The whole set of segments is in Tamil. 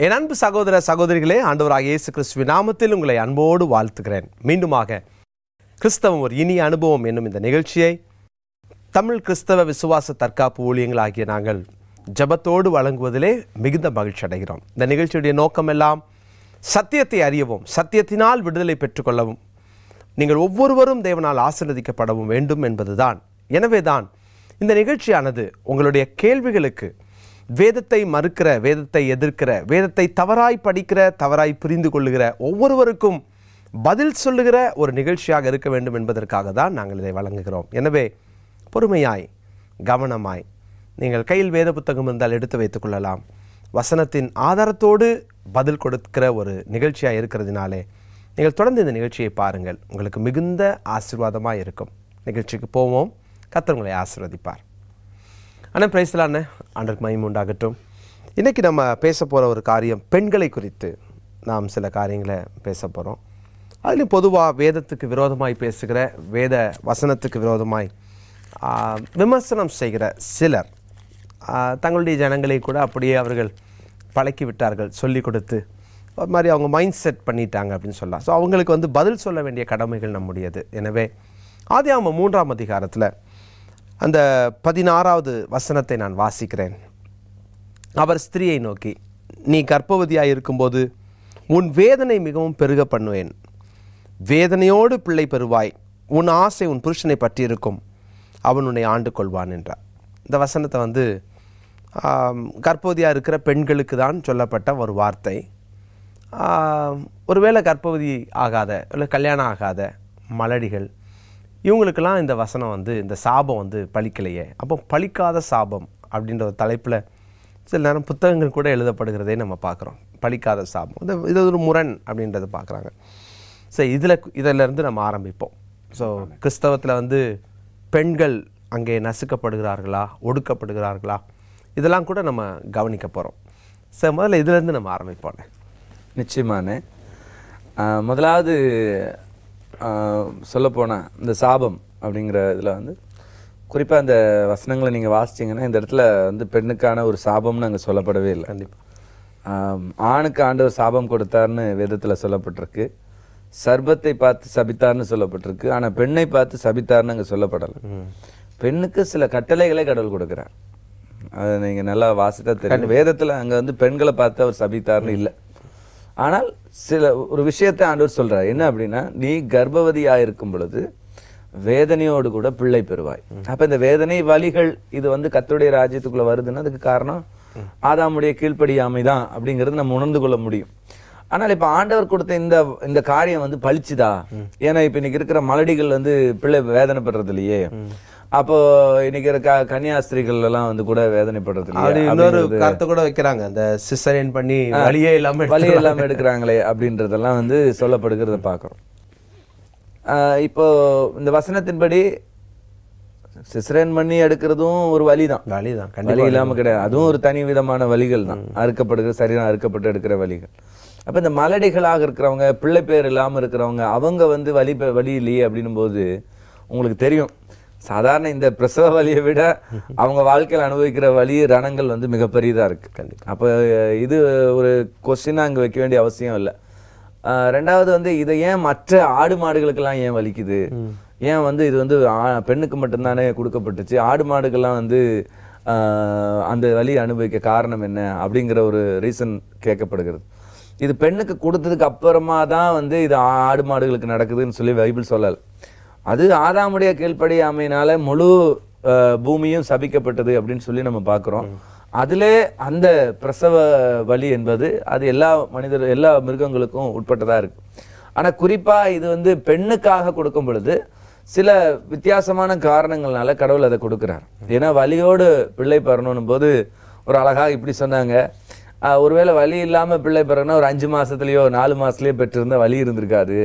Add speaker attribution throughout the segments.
Speaker 1: என் அன்பு சகோதர சகோதரிகளே, ஆண்டவராகிய இயேசு கிறிஸ்துவின் நாமத்தில் உங்களை அன்போடு வாழ்த்துகிறேன். மீண்டுமாக கிறிஸ்தவம் ஒரு இனிய அனுபவம் என்னும் இந்த நிகழ்ச்சியை தமிழ் கிறிஸ்தவ விசுவாச தற்காப்பு ஊழியங்கள் ஆகிய நாங்கள் ஜெபத்தோடு வழங்குவதிலே மிகுந்த மகிழ்ச்சி அடைகிறோம். இந்த நிகழ்ச்சியுடைய நோக்கமெல்லாம் சத்தியத்தை அறியவும், சத்தியத்தினால் விடுதலை பெற்றுக்கொள்ளவும், நீங்கள் ஒவ்வொருவரும் தேவனால் ஆசீர்வதிக்கப்படவும் வேண்டும் என்பதுதான். எனவேதான் இந்த நிகழ்ச்சியானது உங்களுடைய கேள்விகளுக்கு வேதத்தை மறுக்கிற, வேதத்தை எதிர்க்கிற, வேதத்தை தவறாய் படிக்கிற, தவறாய் புரிந்து கொள்ளுகிற ஒவ்வொருவருக்கும் பதில் சொல்லுகிற ஒரு நிகழ்ச்சியாக இருக்க வேண்டும் என்பதற்காக தான் நாங்கள் இதை வழங்குகிறோம். எனவே பொறுமையாய், கவனமாய், நீங்கள் கையில் வேத புத்தகம் இருந்தால் எடுத்து வைத்துக் கொள்ளலாம். வசனத்தின் ஆதாரத்தோடு பதில் கொடுக்கிற ஒரு நிகழ்ச்சியாக இருக்கிறதுனாலே நீங்கள் தொடர்ந்து இந்த நிகழ்ச்சியை பாருங்கள். உங்களுக்கு மிகுந்த ஆசீர்வாதமாக இருக்கும். நிகழ்ச்சிக்கு போவோம். கர்த்தர் உங்களை ஆசீர்வதிப்பார். ஆனால் பிரைஸ்லான ஆண்டவருக்கு மகிமை உண்டாகட்டும். இன்றைக்கி நம்ம பேச போகிற ஒரு காரியம் பெண்களை குறித்து நாம் சில காரியங்களை பேச போகிறோம். அதுலேயும் பொதுவாக வேதத்துக்கு விரோதமாய் பேசுகிற, வேத வசனத்துக்கு விரோதமாய் விமர்சனம் செய்கிற சிலர் தங்களுடைய ஜனங்களை கூட அப்படியே அவர்கள் பழக்கி விட்டார்கள், சொல்லி கொடுத்து ஒரு மாதிரி அவங்க மைண்ட் செட் பண்ணிட்டாங்க அப்படின்னு சொல்லலாம். ஸோ அவங்களுக்கு பதில் சொல்ல வேண்டிய கடமைகள் நம்முடையது. எனவே ஆதியாகமம் 3ஆம் அதிகாரத்தில் அந்த 16வது வசனத்தை நான் வாசிக்கிறேன். அவர் ஸ்திரியை நோக்கி, நீ கர்ப்பவதியாக இருக்கும்போது உன் வேதனை மிகவும் பெருக பண்ணுவேன், வேதனையோடு பிள்ளை பெறுவாய், உன் ஆசை உன் புருஷனை பற்றி இருக்கும், அவன் உன்னை ஆண்டு கொள்வான் என்றார். இந்த வசனத்தை கர்ப்பவதியாக இருக்கிற பெண்களுக்கு தான் சொல்லப்பட்ட ஒரு வார்த்தை. ஒருவேளை கர்ப்பவதி ஆகாத, இல்லை கல்யாணம் ஆகாத மலடிகள், இவங்களுக்கெல்லாம் இந்த வசனம் இந்த சாபம் பலிக்கலையே, அப்போ பலிக்காத சாபம் அப்படின்ற ஒரு தலைப்பில் சில நேரம் புத்தகங்கள் கூட எழுதப்படுகிறதே நம்ம பார்க்குறோம். பலிக்காத சாபம், இது ஒரு முரண் அப்படின்றத பார்க்குறாங்க. ஸோ இதிலேருந்து நம்ம ஆரம்பிப்போம். ஸோ கிறிஸ்தவத்தில் பெண்கள் அங்கே நசுக்கப்படுகிறார்களா, ஒடுக்கப்படுகிறார்களா, இதெல்லாம் கூட நம்ம கவனிக்க போகிறோம். ஸோ முதல்ல இதிலேருந்து நம்ம ஆரம்பிப்போம்.
Speaker 2: நிச்சயமான முதலாவது சொல்லப்போனால் இந்த சாபம் அப்படிங்கிற இதில் குறிப்பாக அந்த வசனங்களை நீங்கள் வாசிச்சிங்கன்னா இந்த இடத்துல பெண்ணுக்கான ஒரு சாபம்னு அங்கே சொல்லப்படவே இல்லை. கண்டிப்பாக ஆணுக்கு ஆண்டவர் சாபம் கொடுத்தார்னு வேதத்தில் சொல்லப்பட்டிருக்கு, சர்பத்தை பார்த்து சபித்தார்னு சொல்லப்பட்டிருக்கு. ஆனால் பெண்ணை பார்த்து சபித்தார்னு அங்கே சொல்லப்படலை. பெண்ணுக்கு சில கட்டளைகளை கடவுள் கொடுக்குறார். அதை நீங்கள் நல்லா வாசித்தா தெரியும். வேதத்தில் அங்கே பெண்களை பார்த்து அவர் சபித்தார்னு இல்லை. ஆனால் ஒரு விஷயத்தை ஆண்டவர் சொல்றார். என்ன அப்படின்னா, நீ கர்ப்பவதியாக இருக்கும் பொழுது வேதனையோடு கூட பிள்ளை பெறுவாய். அப்ப இந்த வேதனை வலிகள் இது கர்த்தருடைய ராஜ்யத்துக்குள்ள வருதுன்னா அதுக்கு காரணம் ஆதாமுடைய கீழ்ப்படியாமை தான் அப்படிங்கிறது நம்ம உணர்ந்து கொள்ள முடியும். ஆனால் இப்ப ஆண்டவர் கொடுத்த இந்த காரியம் பழிச்சுதா? ஏன்னா இப்ப இன்னைக்கு இருக்கிற மலடிகள் பிள்ளை வேதனை பெறது இல்லையே. அப்போ இன்னைக்கு இருக்க கன்னியாஸ்திரிகள் எல்லாம் கூட வேதனைப்படுறது இல்லையா?
Speaker 1: இன்னொரு கருத்தை கூட வைக்கிறாங்க, இந்த சிசரியன் பண்ணி வலியே இல்லாம
Speaker 2: எடுக்கிறாங்களே அப்படின்றதெல்லாம் சொல்லப்படுகிறத பாக்குறோம். இப்போ இந்த வசனத்தின்படி சிசரியன் பண்ணி எடுக்கிறதும் ஒரு வலிதான், வலி இல்லாம கிடையாது. அதுவும் ஒரு தனி விதமான வலிகள் தான், அறுக்கப்படுகிற, சரீரம் அறுக்கப்பட்டு எடுக்கிற வலிகள். அப்ப இந்த மலடிகளாக இருக்கிறவங்க, பிள்ளை பேர் இல்லாம இருக்கிறவங்க, அவங்க வலி இல்லையே அப்படின்னும் போது உங்களுக்கு தெரியும், சாதாரண இந்த பிரசவ வலியை விட அவங்க வாழ்க்கையில் அனுபவிக்கிற வலி ரணங்கள் மிகப்பெரியதா இருக்கு. அப்ப இது ஒரு கொஸ்டினா அங்க வைக்க வேண்டிய அவசியம் இல்லை. ரெண்டாவது இதை ஏன் மற்ற ஆடு மாடுகளுக்கெல்லாம் ஏன் வலிக்குது? ஏன் இது பெண்ணுக்கு மட்டும்தானே கொடுக்கப்பட்டுச்சு, ஆடு மாடுகள்லாம் அந்த வலி அனுபவிக்க காரணம் என்ன அப்படிங்கிற ஒரு ரீசன் கேட்கப்படுகிறது. இது பெண்ணுக்கு கொடுத்ததுக்கு அப்புறமா தான் இது ஆடு மாடுகளுக்கு நடக்குதுன்னு சொல்லி பைபிள் சொல்லல. அது ஆதாமுடைய கீழ்ப்படியாமையினால முழு பூமியும் சபிக்கப்பட்டது அப்படின்னு சொல்லி நம்ம பார்க்கிறோம். அதிலே அந்த பிரசவ வலி என்பது அது எல்லா மிருகங்களுக்கும் உட்பட்டதா இருக்கு. ஆனா குறிப்பா இது பெண்ணுக்காக கொடுக்கும் பொழுது சில வித்தியாசமான காரணங்கள்னால கடவுள் அதை கொடுக்கிறார். ஏன்னா வலியோடு பிள்ளை பெறணும் போது ஒரு அழகா இப்படி சொன்னாங்க, ஒருவேளை வலி இல்லாம பிள்ளை பெறணும்னா ஒரு 5 மாசத்துலயோ 4 மாசத்துலயோ பெற்றிருந்தா வலி இருந்திருக்காது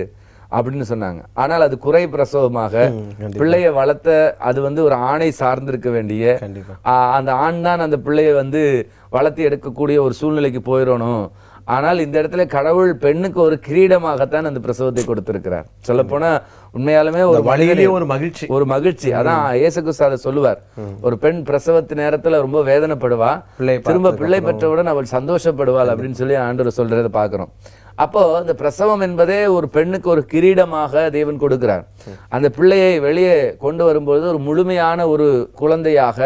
Speaker 2: அப்படின்னு சொன்னாங்க. ஆனால் அது குறை பிரசவமாக பிள்ளைய வளர்த்த அது ஒரு ஆணை சார்ந்திருக்க வேண்டிய அந்த ஆண் தான் அந்த பிள்ளைய வளர்த்தி எடுக்கக்கூடிய ஒரு சூழ்நிலைக்கு போயிடணும் ஆனால் இந்த இடத்துல கடவுள் பெண்ணுக்கு ஒரு கிரீடமாகத்தான் அந்த பிரசவத்தை கொடுத்திருக்கிறார். சொல்ல போனா உண்மையாலுமே ஒரு
Speaker 1: வழியிலே ஒரு
Speaker 2: மகிழ்ச்சி. அதான் இயேசு கிறிஸ்து அதை சொல்லுவார். ஒரு பெண் பிரசவத்து நேரத்துல ரொம்ப வேதனைப்படுவா, திரும்ப பிள்ளை பெற்றவுடன் அவள் சந்தோஷப்படுவாள் அப்படின்னு சொல்லி ஆண்டவர் சொல்றதை பாக்குறோம். அப்போ இந்த பிரசவம் என்பதே ஒரு பெண்ணுக்கு ஒரு கிரீடமாக தேவன் கொடுக்கிறார். அந்த பிள்ளையை வெளியே கொண்டு வரும்போது ஒரு முழுமையான ஒரு குழந்தையாக,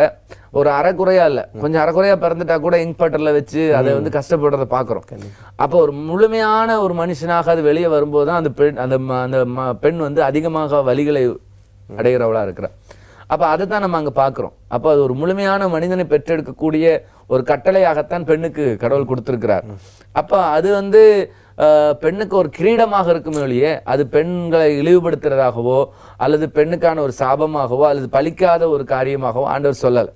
Speaker 2: ஒரு அரைக்குறையா இல்ல, கொஞ்சம் அரைக்குறையா பிறந்துட்டா கூட இங்க் பட்டர்ல வச்சு அதை வந்து கஷ்டப்படுறத பாக்குறோம். அப்போ ஒரு முழுமையான ஒரு மனுஷனாக அது வெளியே வரும்போதுதான் அந்த பெண் வந்து அதிகமாக வலிகளை அடைகிறவளா இருக்கிறார். அப்ப அதைத்தான் நம்ம அங்க பாக்குறோம். அப்ப அது ஒரு முழுமையான மனிதனை பெற்றெடுக்கக்கூடிய ஒரு கட்டளையாகத்தான் பெண்ணுக்கு கடவுள் கொடுத்திருக்கிறார். அப்ப அது வந்து பெண்ணுக்கு ஒரு கிரீடமாக இருக்குமே ஒழிய அது பெண்களை இழிவுபடுத்துறதாகவோ அல்லது பெண்ணுக்கான ஒரு சாபமாகவோ அல்லது பலிக்காத ஒரு காரியமாகவோ ஆண்டவர் சொல்லல.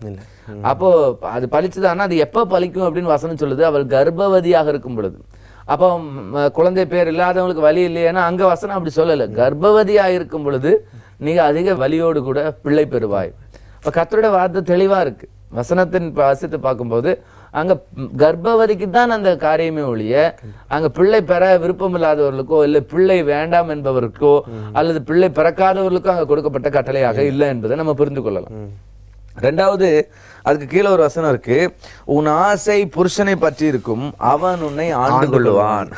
Speaker 2: அப்போ அது பலிச்சுதானா அது எப்ப பலிக்கும் அப்படின்னு வசனம் சொல்லுது, அவள் கர்ப்பவதியாக இருக்கும் பொழுது. அப்போ குழந்தை பேர் இல்லாதவங்களுக்கு வலி இல்லையா, அங்க வசனம் அப்படி சொல்லல. கர்ப்பவதியா இருக்கும் பொழுது நீங்க அதிக வலியோடு கூட பிள்ளை பெறுவாய். இப்ப கர்த்தருடைய வார்த்தை தெளிவா இருக்கு. வசனத்தின் வாசித்து பார்க்கும்போது அங்க கர்ப்பவதிக்கு தான் அந்த காரியமே ஒழிய அங்க பிள்ளை பெற விருப்பம் இல்லாதவர்களுக்கோ இல்ல பிள்ளை வேண்டாம் என்பவருக்கோ அல்லது பிள்ளை பிறக்காதவர்களுக்கோ அங்க கொடுக்கப்பட்ட கட்டளையாக இல்லை என்பதை நம்ம புரிந்து கொள்ளலாம். ரெண்டாவது, அதுக்கு கீழே ஒரு வசனம் இருக்கு, உன் ஆசை புருஷனை பற்றி இருக்கும், அவன் உன்னை ஆண்டு கொள்ளுவான்.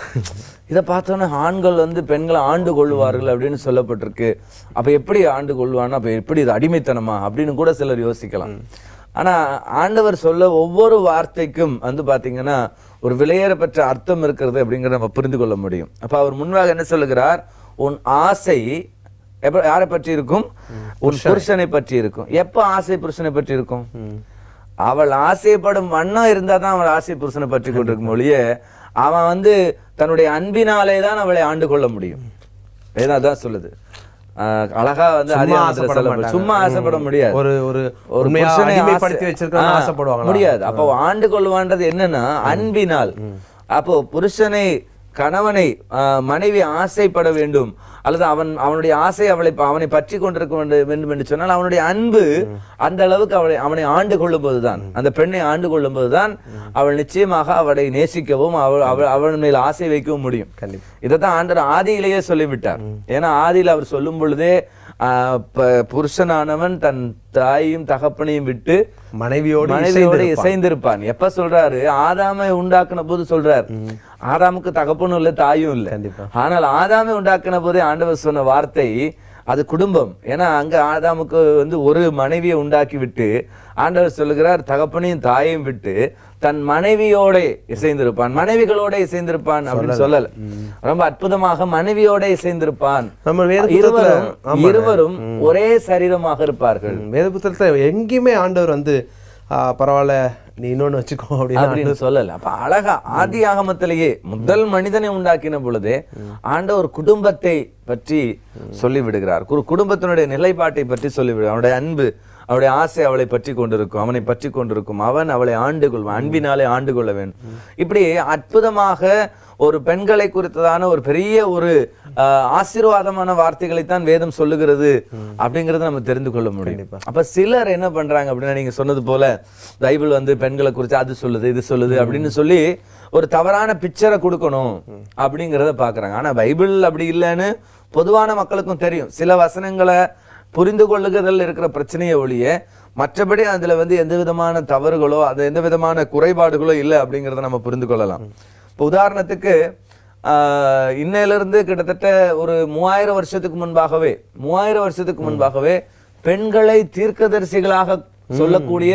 Speaker 2: இதை பார்த்தோன்னா ஆண்கள் வந்து பெண்களை ஆண்டு கொள்ளுவார்கள் அப்படின்னு சொல்லப்பட்டிருக்கு. அப்ப எப்படி ஆண்டு கொள்வான்னா அப்ப எப்படி இது அடிமைத்தனமா அப்படின்னு கூட சிலர் யோசிக்கலாம். ஆனா ஆண்டவர் சொல்ல ஒவ்வொரு வார்த்தைக்கும் வந்து பாத்தீங்கன்னா ஒரு விலையேறப்பெற்ற அர்த்தம் இருக்கிறது அப்படிங்கறத நம்ம புரிந்து கொள்ள முடியும். அப்ப அவர் முன்பாக என்ன சொல்லுகிறார், உன் ஆசை யாரை பற்றி இருக்கும், உன் புருஷனை பற்றி இருக்கும். எப்ப ஆசை புருஷனை பற்றி இருக்கும், அவள் ஆசைப்படும் வண்ணம் இருந்தா தான் அவள் ஆசை புருஷனை பற்றி கொண்டிருக்கும் ஒழிய அவன் வந்து தன்னுடைய அன்பினாலே தான் அவளை ஆண்டு கொள்ள முடியும். அதான் சொல்லுது. அழகா வந்து சும்மா ஆசைப்பட முடியாது. முடியாது. அப்போ ஆண்டு கொள்வான்றது என்னன்னா அன்பினால். அப்போ புருஷனை, கணவனை, மனைவி ஆசைப்பட வேண்டும் அல்லது அவனுடைய ஆசை அவனை பற்றி கொண்டிருக்க வேண்டும் என்று சொன்னால் அவனுடைய அன்பு அந்த அளவுக்கு அவனை ஆண்டு கொள்ளும் போதுதான், அந்த பெண்ணை ஆண்டு கொள்ளும் போதுதான் அவள் நிச்சயமாக அவளை நேசிக்கவும் அவள் மேல் ஆசை வைக்கவும் முடியும். இதைத்தான் ஆண்டவர் ஆதியிலேயே சொல்லிவிட்டார். ஏன்னா ஆதியில் அவர் சொல்லும் பொழுதே புருஷனானவன் தன் தாயையும் தகப்பனையும் விட்டு மனைவியோடு இசைந்திருப்பான். எப்ப சொல்றாரு, ஆதாமை உண்டாக்குன போது சொல்றாரு. ஆதாமுக்கு தகப்பனும் இல்ல தாயும் இல்ல. ஆனால் ஆதாமை உண்டாக்குன போதே ஆண்டவர் சொன்ன வார்த்தை அது குடும்பம். ஏன்னா அங்க ஆதாமுக்கு வந்து ஒரு மனைவியை உண்டாக்கி விட்டு ஆண்டவர் சொல்லுகிறார் தகப்பனையும் தாயையும் விட்டு தன் மனைவியோட இசைந்திருப்பான், மனைவிகளோட இசைந்திருப்பான் அப்படின்னு சொல்லல. ரொம்ப அற்புதமாக மனைவியோட இசைந்திருப்பான். இருவரும் ஒரே சரீரமாக இருப்பார்கள்.
Speaker 1: வேத புத்தகத்துல எங்கேயுமே ஆண்டவர் வந்து பரவாயில்ல நீ இன்னொன்னு வச்சுக்கோ அப்படின்னு
Speaker 2: சொல்லல. அப்ப அழகா ஆதி ஆகமத்திலேயே முதல் மனிதனை உண்டாக்கின பொழுதே ஆண்டவர் குடும்பத்தை பற்றி சொல்லி விடுகிறார். குடும்பத்தினுடைய நிலைப்பாட்டை பற்றி சொல்லிவிடு. அவனுடைய அன்பு, அவளுடைய ஆசை அவளை பற்றி கொண்டிருக்கும், அவனை பற்றி கொண்டிருக்கும், அவன் அவளை ஆண்டு கொள்வான், அன்பினாலே ஆண்டு கொள்ள வேண்டும். இப்படி அற்புதமாக ஒரு பெண்களை குறித்ததான ஒரு பெரிய ஒரு ஆசீர்வாதமான வார்த்தைகளைத்தான் வேதம் சொல்லுகிறது அப்படிங்கறத நம்ம தெரிந்து கொள்ள முடியும். அப்ப சிலர் என்ன பண்றாங்க அப்படின்னா, நீங்க சொன்னது போல பைபிள் வந்து பெண்களை குறித்து அது சொல்லுது இது சொல்லுது அப்படின்னு சொல்லி ஒரு தவறான பிக்சரை கொடுக்கணும் அப்படிங்கறத பாக்குறாங்க. ஆனா பைபிள் அப்படி இல்லைன்னு பொதுவான மக்களுக்கும் தெரியும். சில வசனங்களை புரிந்து கொள்ளுகிறதில் இருக்கிற பிரச்சனையை ஒழிய மற்றபடி அதுல வந்து எந்த விதமான தவறுகளோ அது எந்த விதமான குறைபாடுகளோ இல்லை அப்படிங்கறத நம்ம புரிந்து கொள்ளலாம். இப்போ உதாரணத்துக்கு இன்னையிலிருந்து கிட்டத்தட்ட ஒரு 3000 வருஷத்துக்கு முன்பாகவே பெண்களை தீர்க்கதரிசிகளாக சொல்லக்கூடிய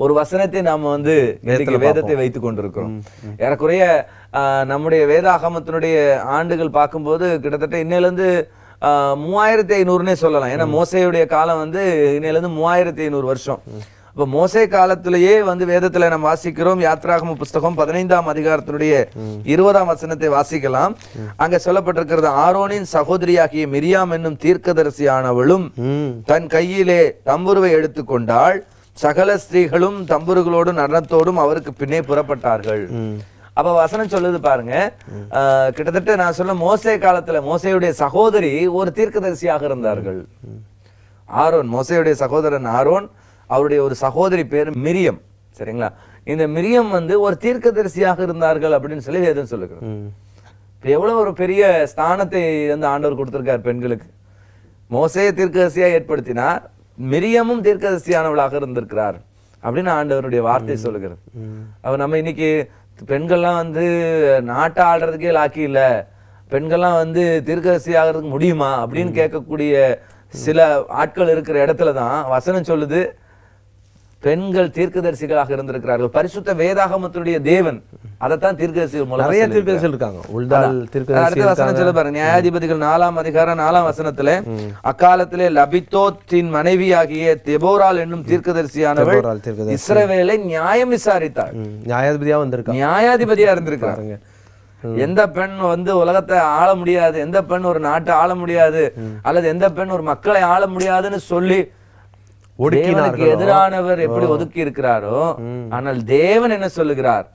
Speaker 2: ஒரு வசனத்தை நாம வந்து இன்னைக்கு வேதத்தை வைத்துக் கொண்டிருக்கிறோம். ஏறக்குறைய நம்முடைய வேதாகமத்தினுடைய ஆண்டுகள் பார்க்கும்போது கிட்டத்தட்ட இன்னையிலிருந்து 3500 சொல்லலாம். ஏன்னா மோசேயுடைய காலம் வந்து இன்னையில இருந்து 3500 வருஷம். அப்ப மோசே காலத்திலேயே வந்து வேதத்துல நம்ம வாசிக்கிறோம். யாத்ராகம புஸ்தகம் 15ஆம் அதிகாரத்தினுடைய 20ஆம் வசனத்தை வாசிக்கலாம். அங்க சொல்லப்பட்டிருக்கிறது, ஆரோனின் சகோதரியாகிய மிரியாம் என்னும் தீர்க்கதரிசியானவளும் தன் கையிலே தம்புருவை எடுத்துக்கொண்டாள். சகல ஸ்திரீகளும் தம்புருகளோடும் நடனத்தோடும் அவருக்கு பின்னே புறப்பட்டார்கள். அப்ப வசனம் சொல்லுது பாருங்க, கிட்டத்தட்ட நான் சொல்ல மோசே காலத்துல மோசையுடைய சகோதரி ஒரு தீர்க்கதரிசியாக இருந்தார்கள். ஆரோன், மோசையுடைய சகோதரன் ஆரோன், அவருடைய ஒரு சகோதரி பேரு மிரியம். சரிங்களா? இந்த மிரியம் வந்து ஒரு தீர்க்கதரிசியாக இருந்தார்கள் அப்படின்னு சொல்லி வேதம் சொல்லுகிறது. இப்ப எவ்வளவு ஒரு பெரிய ஸ்தானத்தை வந்து ஆண்டவர் கொடுத்திருக்கார் பெண்களுக்கு. மோசேயை தீர்க்கதரிசியா ஏற்படுத்தினார், மிரியமும் தீர்க்கதரிசியானவளாக இருந்திருக்கிறார் அப்படின்னு ஆண்டவருடைய வார்த்தை சொல்லுகிறது. அவர் நம்ம இன்னைக்கு பெண்கள்லாம் வந்து நாட்டை ஆடுறதுக்கே லாக்கி இல்ல, பெண்கள்லாம் வந்து தீர்க்கதரிசி ஆகிறதுக்கு முடியுமா அப்படின்னு கேட்கக்கூடிய சில ஆட்கள் இருக்கிற இடத்துலதான் வசனம் சொல்லுது பெண்கள் தீர்க்கதரிசிகளாக இருந்திருக்கிறார்கள். பரிசுத்த வேதாகமத்துடைய தேவன் அதைத்தான் தீர்க்கதரிசிகள் மூலம்
Speaker 1: நிறைய தீர்க்கதரிசிகள் இருக்காங்க. உல்தால் தீர்க்கதரிசி
Speaker 2: அடுத்த வசனம் சொல்ல பாருங்க, நியாயாதிபதிகள் 4ஆம் அதிகாரம் 4ஆம் வசனத்துல, அக்காலத்திலே லபித்தோத்தின் மனைவியாகிய தெபோரால் என்னும் தீர்க்கதரிசியானவள் இஸ்ரவேலை நியாயம் விசாரித்தாள்.
Speaker 1: நியாயாதிபதியா வந்திருக்காங்க,
Speaker 2: நியாயாதிபதியா இருந்திருக்காங்க. எந்த பெண் வந்து உலகத்தை ஆள முடியாது, எந்த பெண் ஒரு நாட்டை ஆள முடியாது, அல்லது எந்த பெண் ஒரு மக்களை ஆள முடியாதுன்னு சொல்லி தேவனுக்கு எதிரானவர் எப்படி ஒதுக்கி இருக்கிறாரோ, ஆனால் தேவன் என்ன சொல்லுகிறார்,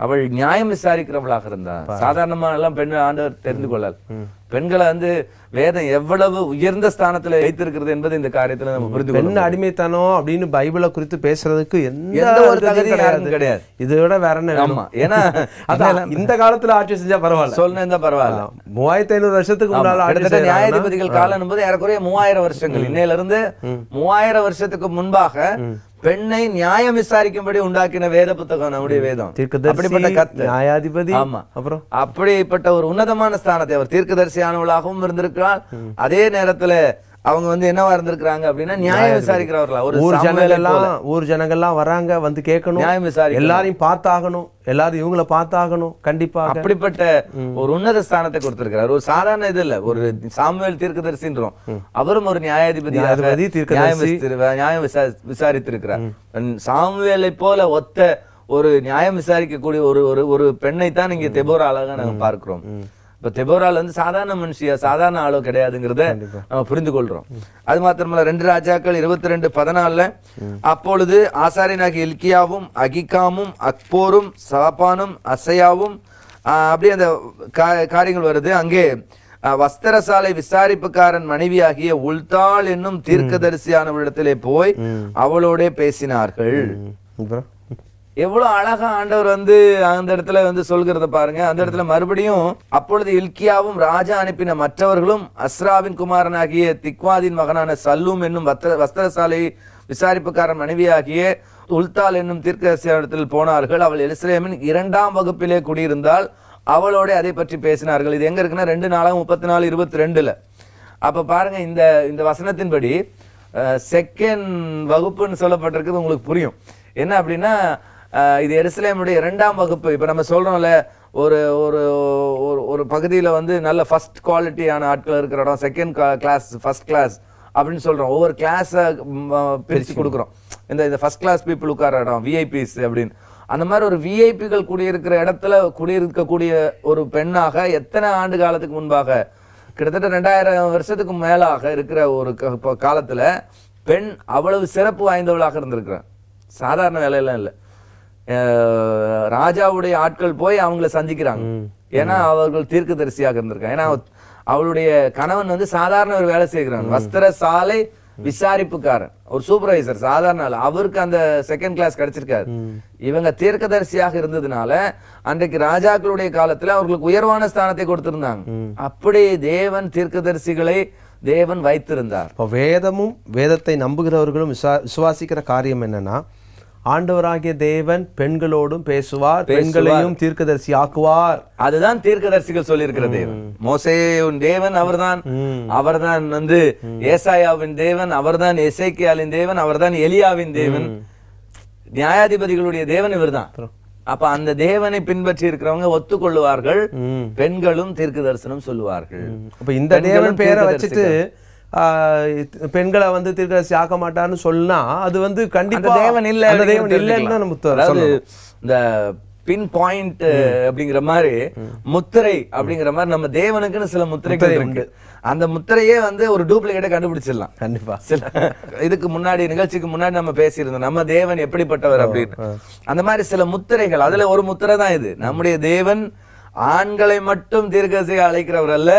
Speaker 2: அவள் நியாயம் விசாரிக்கிறவளாக இருந்தா. சாதாரணமா எல்லாம் பெண் ஆண்டவர் தெரிந்து கொள்ளல். பெண்களை வந்து வேதம் எவ்வளவு உயர்ந்த ஸ்தானத்துல வைத்திருக்கிறது என்பது இந்த காரியத்துல நம்ம புரிந்து கொள்ளணும்.
Speaker 1: பெண் அடிமைத்தனம் அப்படின்னு பைபிளை குறித்து பேசுறதுக்கு
Speaker 2: எந்த ஒரு தகுதியும் கிடையாது.
Speaker 1: இதோட வேற என்ன?
Speaker 2: ஆமா, ஏன்னா
Speaker 1: இந்த காலத்துல ஆட்சி செஞ்சா பரவாயில்ல,
Speaker 2: சொல்ல பரவாயில்ல.
Speaker 1: 3500 வருஷத்துக்கு முன்னால
Speaker 2: நியாயாதிபதிகள் காலம் என்பது ஏறக்குறைய 3000 வருஷங்கள். இன்னையில இருந்து 3000 வருஷத்துக்கு முன்பாக பெண்ணை நியாயம் விசாரிக்கும்படி உண்டாக்கின வேத புத்தகம் நம்முடைய வேதம். அப்படிப்பட்ட
Speaker 1: நியாயாதிபதி,
Speaker 2: ஆமா, அப்புறம் அப்படிப்பட்ட ஒரு உன்னதமான ஸ்தானத்தை அவர் தீர்க்கதரிசியானவளாகவும் இருந்திருக்கிறார். அதே நேரத்துல அவங்க வந்து என்னவா இருந்திருக்காங்க அப்படின்னா நியாயம் விசாரிக்கிறவர்களா. ஒரு
Speaker 1: ஊர் ஜனங்கள்லாம் வராங்க, வந்து கேட்கணும், நியாயம் விசாரி, எல்லாரையும் பார்த்தாகணும், எல்லாரும் இவங்களை பார்த்தாகணும். கண்டிப்பா
Speaker 2: அப்படிப்பட்ட ஒரு உன்னத ஸ்தானத்தை கொடுத்திருக்கிறார். ஒரு சாதாரண இது இல்ல, ஒரு சாமுவேல் தீர்க்கதரிசின்றோம், அவரும் ஒரு நியாயம் விசாரித்திருக்கிறார். சாமுவேலை போல ஒத்த ஒரு நியாயம் விசாரிக்கக்கூடிய ஒரு பெண்ணை தான் இங்க தெபோரா அழகா நாங்க பார்க்கிறோம். இப்ப தெபோரால் வந்து சாதாரண மனுஷியா, சாதாரண ஆளோ கிடையாதுங்கிறத நம்ம புரிந்து கொள்றோம். அது மாத்திரமல்ல, 2 ராஜாக்கள் 22:14, அப்பொழுது ஆசாரியனாகிய இல்கியாவும் அகிகாமும் அக்போரும் சாப்பானும் அசையாவும் அப்படி அந்த காரியங்கள் வருது. அங்கே வஸ்திரசாலை விசாரிப்புக்காரன் மனைவியாகிய உல்தாள் என்னும் தீர்க்கதரிசியானவரிடத்திலே போய் அவளோட பேசினார்கள். எவ்வளவு அழகா ஆண்டவர் வந்து அந்த இடத்துல வந்து சொல்கிறத பாருங்க. அந்த இடத்துல மறுபடியும், அப்பொழுது இல்கியாவும் ராஜா அனுப்பின மற்றவர்களும் அஸ்ராவின் குமாரனாகிய திக்வாதின் மகனான சல்லூம் என்னும் வஸ்திரசாலை விசாரிப்புக்காரன் மனைவியாகிய உல்தாள் என்னும் தீர்க்கதரிசியிடத்தில் போனார்கள். அவள் எருசலேமின் 2ஆம் வகுப்பிலே குடியிருந்தால் அவளோட அதை பற்றி பேசினார்கள். இது எங்க இருக்குன்னா 2 அப்ப பாருங்க, இந்த வசனத்தின்படி செகண்ட் வகுப்புன்னு சொல்லப்பட்டிருக்குது. உங்களுக்கு புரியும் என்ன அப்படின்னா, இது எருசலேமுடைய 2ஆம் வகுப்பு. இப்ப நம்ம சொல்றோம்ல, ஒரு ஒரு ஒரு பகுதியில வந்து நல்ல ஃபர்ஸ்ட் குவாலிட்டியான ஆட்கள் இருக்கிற இடம் செகண்ட் கிளாஸ், ஃபர்ஸ்ட் கிளாஸ் அப்படின்னு சொல்றோம். ஒவ்வொரு கிளாஸ பிரிச்சு கொடுக்குறோம். இந்த ஃபர்ஸ்ட் கிளாஸ் பீப்புள் உட்கார இடம், விஐபிஸ் அப்படின்னு. அந்த மாதிரி ஒரு விஐபிகள் குடியிருக்கிற இடத்துல குடியிருக்கக்கூடிய ஒரு பெண்ணாக எத்தனை ஆண்டு காலத்துக்கு முன்பாக, கிட்டத்தட்ட 2000 வருஷத்துக்கு மேலாக இருக்கிற ஒரு காலத்துல பெண் அவ்வளவு சிறப்பு வாய்ந்தவளாக இருந்திருக்கிறார். சாதாரண வேலையெல்லாம் இல்லை. ராஜாவுடைய ஆட்கள் போய் அவங்கள சந்திக்கிறாங்க. ஏன்னா அவர்கள் தீர்க்கதரிசியாக இருந்திருக்காங்க. ஏன்னா அவளுடைய கணவன் வந்து சாதாரண ஒரு வேலை செய்கிறாங்க, வஸ்திர சாலை விசாரிப்புக்காரன், ஒரு சூப்பர்வைசர், சாதாரண ஆள். அவருக்கு அந்த செகண்ட் கிளாஸ் கிடைச்சிருக்காரு. இவங்க தீர்க்கதரிசியாக இருந்ததுனால அன்றைக்கு ராஜாக்களுடைய காலத்துல அவர்களுக்கு உயர்வான ஸ்தானத்தை கொடுத்திருந்தாங்க. அப்படி தேவன் தீர்க்கதரிசிகளை தேவன் வைத்திருந்தார்.
Speaker 1: வேதமும் வேதத்தை நம்புகிறவர்களும் விசுவாசிக்கிற காரியம் என்னன்னா, ஆண்டவராகிய தேவன் பெண்களோடும் பேசுவார், பெண்களையும் தீர்க்கதரிசி ஆக்குவார்.
Speaker 2: அதுதான் தீர்க்கதரிசிகள் சொல்லி இருக்கிற தேவன். மோசேயின் தேவன் அவர்தான், அவர்தான் வந்து ஏசாயாவின் தேவன், அவர்தான் எசேக்கியாலின் தேவன், அவர்தான் எலியாவின் தேவன், நியாயாதிபதிகளுடைய தேவன் இவர்தான். அப்ப அந்த தேவனை பின்பற்றி இருக்கிறவங்க ஒத்துக்கொள்ளுவார்கள், பெண்களும் தீர்க்க தரிசனம் சொல்லுவார்கள்.
Speaker 1: அப்ப இந்த தேவன் பேரை வச்சுட்டு பெண்களை வந்து தீர்க்கதரிசி ஆக்க மாட்டான்னு சொன்னா அது வந்து கண்டிப்பா
Speaker 2: தேவன் இல்ல,
Speaker 1: அந்த தேவன் இல்லைன்னு நம்ம
Speaker 2: இந்த பின் பாயிண்ட் அப்படிங்கிற மாதிரி, முத்திரை அப்படிங்கிற மாதிரி நம்ம தேவனுக்குன்னு சில முத்திரைகள் உண்டு. அந்த முத்திரையே வந்து ஒரு டூப்ளிகேட்டை கண்டுபிடிச்சிடலாம் கண்டிப்பா. சில இதுக்கு முன்னாடி, நிகழ்ச்சிக்கு முன்னாடி நம்ம பேசியிருந்தோம், நம்ம தேவன் எப்படிப்பட்டவர் அப்படின்னு. அந்த மாதிரி சில முத்திரைகள், அதுல ஒரு முத்திரை தான் இது. நம்முடைய தேவன் ஆண்களை மட்டும் தீர்க்கதரிசியாக அழைக்கிறவர் அல்ல,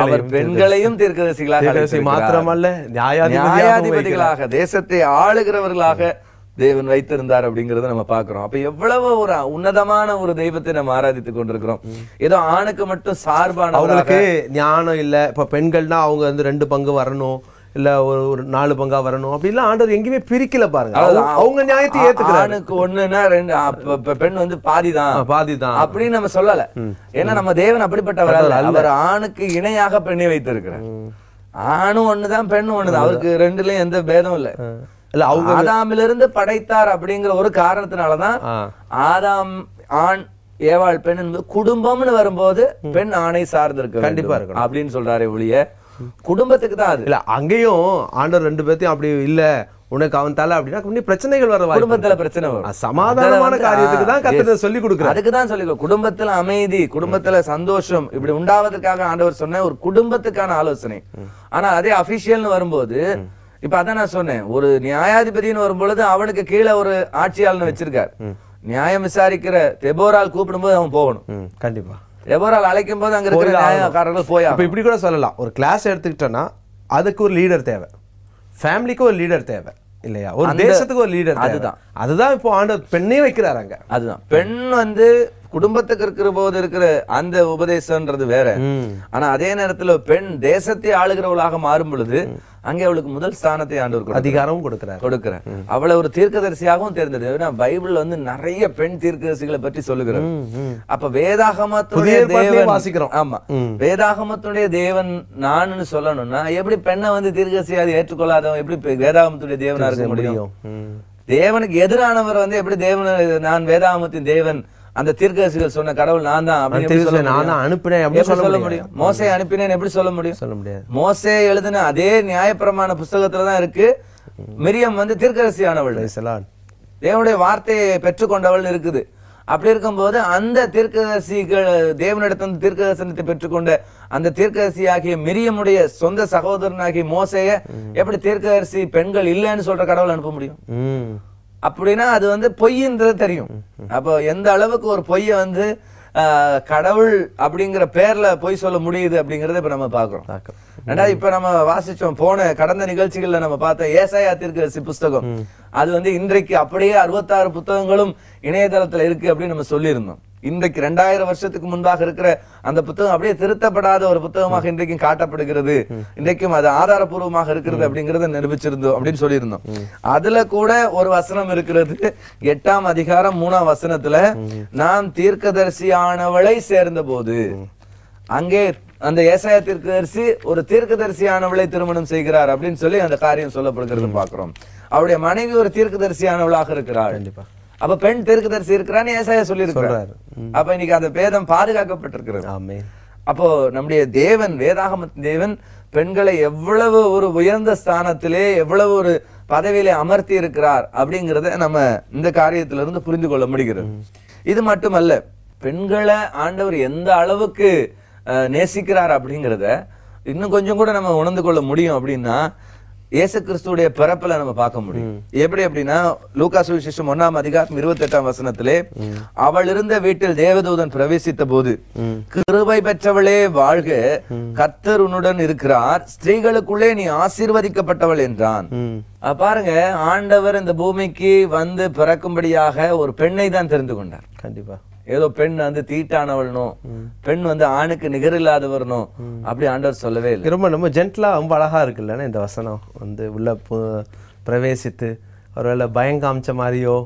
Speaker 2: அவர் பெண்களையும் தீர்க்கதரிசிகளாக மாத்திரமல்ல நியாயாதிபதிகளாக, தேசத்தை ஆளுகிறவர்களாக தேவன் வைத்திருந்தார் அப்படிங்கறத நம்ம பாக்குறோம். அப்ப எவ்வளவு ஒரு உன்னதமான ஒரு தெய்வத்தை நம்ம ஆராதித்துக் கொண்டிருக்கிறோம். ஏதோ ஆணுக்கு மட்டும் சார்பான
Speaker 1: அவங்களுக்கு ஞானம் இல்ல. இப்ப பெண்கள்னா அவங்க வந்து 2 பங்கு வரணும், இல்ல ஒரு 4 பங்கா வரணும் அப்படிலாம் ஆண்டவர் எங்கேயுமே பிரிக்கல பாருங்க. அவங்க நியாயத்தை ஏத்துக்கிறாரு.
Speaker 2: ஆணுக்கு 1ன்னா 2, பெண் வந்து பாதிதான் அப்படின்னு நம்ம சொல்லல. ஏன்னா நம்ம தேவன் அப்படிப்பட்டவர் அல்ல. அவர் ஆணுக்கு இணையாக பெண்ணை வைத்திருக்கிறார். ஆணும் ஒண்ணுதான், பெண்ணும் ஒண்ணுதான். அவருக்கு 2லயும் எந்த பேதம் இல்ல. ஆதாமிலிருந்து படைத்தார் அப்படிங்கிற ஒரு காரணத்தினாலதான் ஆதாம் ஆண், ஏவாள் பெண் என்பது குடும்பம்னு வரும்போது பெண் ஆணை சார்ந்து இருக்க
Speaker 1: கண்டிப்பா இருக்கும்
Speaker 2: அப்படின்னு சொல்றாரு ஒழிய குடும்பத்துக்கு தான் அது
Speaker 1: இல்ல. அங்கேயும் ஆண்டவர் 2 பேர்த்தையும் அப்படி இல்ல, உனக்கு அவன் தலை அப்படின்னா பிரச்சனைகள் வர
Speaker 2: குடும்பத்துல பிரச்சனை வரும்.
Speaker 1: சமாதானமான காரியத்துக்கு தான் கர்த்தர் சொல்லி கொடுக்கிறார்.
Speaker 2: அதுக்கு தான் சொல்லி குடும்பத்துல அமைதி, குடும்பத்துல சந்தோஷம் இப்படி உண்டாவதற்காக ஆண்டவர் சொன்ன ஒரு குடும்பத்துக்கான ஆலோசனை. ஆனா அதே அபிஷியல்னு வரும்போது, இப்ப அதான் நான் சொன்னேன், ஒரு நியாயாதிபதினு வரும்பொழுது அவனுக்கு கீழே ஒரு ஆட்சியாளன் வச்சிருக்கார். நியாயம் விசாரிக்கிற தெபோரால் கூப்பிடும்போது அவன் போகணும்.
Speaker 1: கண்டிப்பா
Speaker 2: தெபோரால் அழைக்கும் போது அங்க இருக்கிற நியாயக்காரர்கள் போய்
Speaker 1: இப்படி கூட சொல்லலாம். ஒரு கிளாஸ் எடுத்துக்கிட்டோம்னா அதுக்கு ஒரு லீடர் தேவை, ஃபேமிலிக்கு ஒரு லீடர் தேவை இல்லையா, ஒரு தேசத்துக்கு ஒரு லீடர். அதுதான் இப்போ ஆண்டவர் பெண்ணே வைக்கிறாங்க.
Speaker 2: அதுதான் பெண் வந்து குடும்பத்துக்கு இருக்கிற போது இருக்கிற அந்த உபதேசம்ன்றது வேற. ஆனா அதே நேரத்துல பெண் தேசத்தை ஆளுகிறவளாக மாறும் பொழுது அங்கே அவளுக்கு முதல் ஸ்தானத்தை ஆண்டவர்
Speaker 1: அதிகாரமும் கொடுக்கிறார்.
Speaker 2: அவளை ஒரு தீர்க்கதரிசியாகவும் தேர்ந்தெடுத்து பைபிள்ல வந்து நிறைய பெண் தீர்க்கதரிசிகளை பற்றி சொல்லுகிறார். அப்ப வேதாகமத்துடைய தேவன் வாசிக்கிறோம். ஆமா, வேதாகமத்துடைய தேவன் நான்னு சொல்லணும்னா எப்படி பெண்ணை வந்து தீர்க்கதரிசியாக ஏற்றுக்கொள்ளாதவன் எப்படி வேதாகமத்துடைய தேவனா இருக்க முடியும்? தேவனுக்கு எதிரானவர் வந்து எப்படி தேவன், நான் வேதாகமத்தின் தேவன், அந்த தீர்க்கதரிசிகள் சொன்ன கடவுள் நான் தான் அப்படின்னு சொல்ல முடியும்? மோசே அனுப்பினேன் எப்படி சொல்ல முடியும்? மோசே எழுதின அதே நியாயப்பிரமாண புஸ்தகத்துலதான் இருக்கு மிரியம் வந்து தீர்க்கதரிசியானவள், தேவனுடைய வார்த்தையை பெற்றுக்கொண்டவள் இருக்குது. அப்படி இருக்கும்போது அந்த தீர்க்கதரிசிகள் தேவனிடத்திலிருந்து தீர்க்கதரிசனத்தை பெற்றுக்கொண்ட அந்த தீர்க்கதரிசி ஆகிய மிரியமுடைய சொந்த சகோதரனாகிய மோசேய எப்படி தீர்க்கதரிசி பெண்கள் இல்லைன்னு சொல்ற கடவுள் அனுப்ப முடியும்? அப்படின்னா அது வந்து பொய்ன்றது தெரியும். அப்போ எந்த அளவுக்கு ஒரு பொய்ய வந்து கடவுள் அப்படிங்கிற பேர்ல பொய் சொல்ல முடியுது அப்படிங்கறத இப்ப நம்ம பாக்குறோம். ரெண்டாவது இப்ப நம்ம வாசிச்சோம், கடந்த நிகழ்ச்சிகள்ல நம்ம பார்த்த ஏசாயா தீர்க்கதரிசி புஸ்தகம், அது வந்து இன்றைக்கு அப்படியே 66 புத்தகங்களும் இணையதளத்துல இருக்கு அப்படின்னு நம்ம சொல்லியிருந்தோம். இன்றைக்கு 2000 வருஷத்துக்கு முன்பாக இருக்கிற அந்த புத்தகம் அப்படியே திருத்தப்படாத ஒரு புத்தகமாக இன்றைக்கும் காட்டப்படுகிறது. இன்றைக்கும் அது ஆதாரபூர்வமாக இருக்கிறது அப்படிங்கறத நிரூபிச்சிருந்தோம் அப்படின்னு சொல்லியிருந்தோம். அதுல கூட ஒரு வசனம் இருக்கிறது, 8ஆம் அதிகாரம் 3ஆம் வசனத்துல, நாம் தீர்க்கதரிசியானவளை சேர்ந்த போது, அங்கே அந்த ஏசாயா தீர்க்கதரிசி ஒரு தீர்க்கதரிசியானவளை திருமணம் செய்கிறார் அப்படின்னு சொல்லி அந்த காரியம் சொல்லப்படுகிறது பாக்குறோம். அவருடைய மனைவி ஒரு தீர்க்கதரிசியானவளாக இருக்கிறாள். அப்ப பெண் தீர்க்கதரிசி இருக்கிறான்னு ஏசாயா சொல்லி இருக்கிறார். அப்ப இன்னைக்கு அந்த பேதம் பாதுகாக்கப்பட்டிருக்கிறது. அப்போ நம்முடைய தேவன், வேதாகமத்தின் தேவன் பெண்களை எவ்வளவு ஒரு உயர்ந்த ஸ்தானத்திலே, எவ்வளவு ஒரு பதவியிலே அமர்த்தி இருக்கிறார் அப்படிங்கறத நம்ம இந்த காரியத்திலிருந்து புரிந்து கொள்ள முடிகிறது. இது மட்டுமல்ல, பெண்களை ஆண்டவர் எந்த அளவுக்கு நேசிக்கிறார் அப்படிங்கறத இன்னும் கொஞ்சம் கூட நம்ம உணர்ந்து கொள்ள முடியும். அப்படின்னா இயேசு கிறிஸ்துடைய பிறப்புல நம்ம பார்க்க முடியும். எப்படி அப்படின்னா லூக்கா சுவிசேஷம் 1ஆம் அதிகாரம் 28ஆம் வசனத்திலே, அவள் இருந்த வீட்டில் தேவதூதன் பிரவேசித்த போது, கிருபை பெற்றவளே வாழ்க, கர்த்தர் உன்னுடன் இருக்கிறார், ஸ்திரீகளுக்குள்ளே நீ ஆசீர்வதிக்கப்பட்டவள் என்றான். பாருங்க, ஆண்டவர் இந்த பூமிக்கு வந்து பிறக்கும்படியாக ஒரு பெண்ணை தான் தெரிந்து கொண்டார்.
Speaker 1: கண்டிப்பா
Speaker 2: ஏதோ பெண் வந்து தீட்டானவள்னோ, பெண் வந்து ஆணுக்கு நிகரில்லாதவர்னோ அப்படி ஆண்டவர் சொல்லவே இல்லை.
Speaker 1: ரொம்ப நம்ம ஜென்ட்லா ரொம்ப அழகா இருக்குல்ல இந்த வசனம். வந்து உள்ள பிரவேசித்து ஒருவேளை பயங்காமிச்ச மாதிரியோ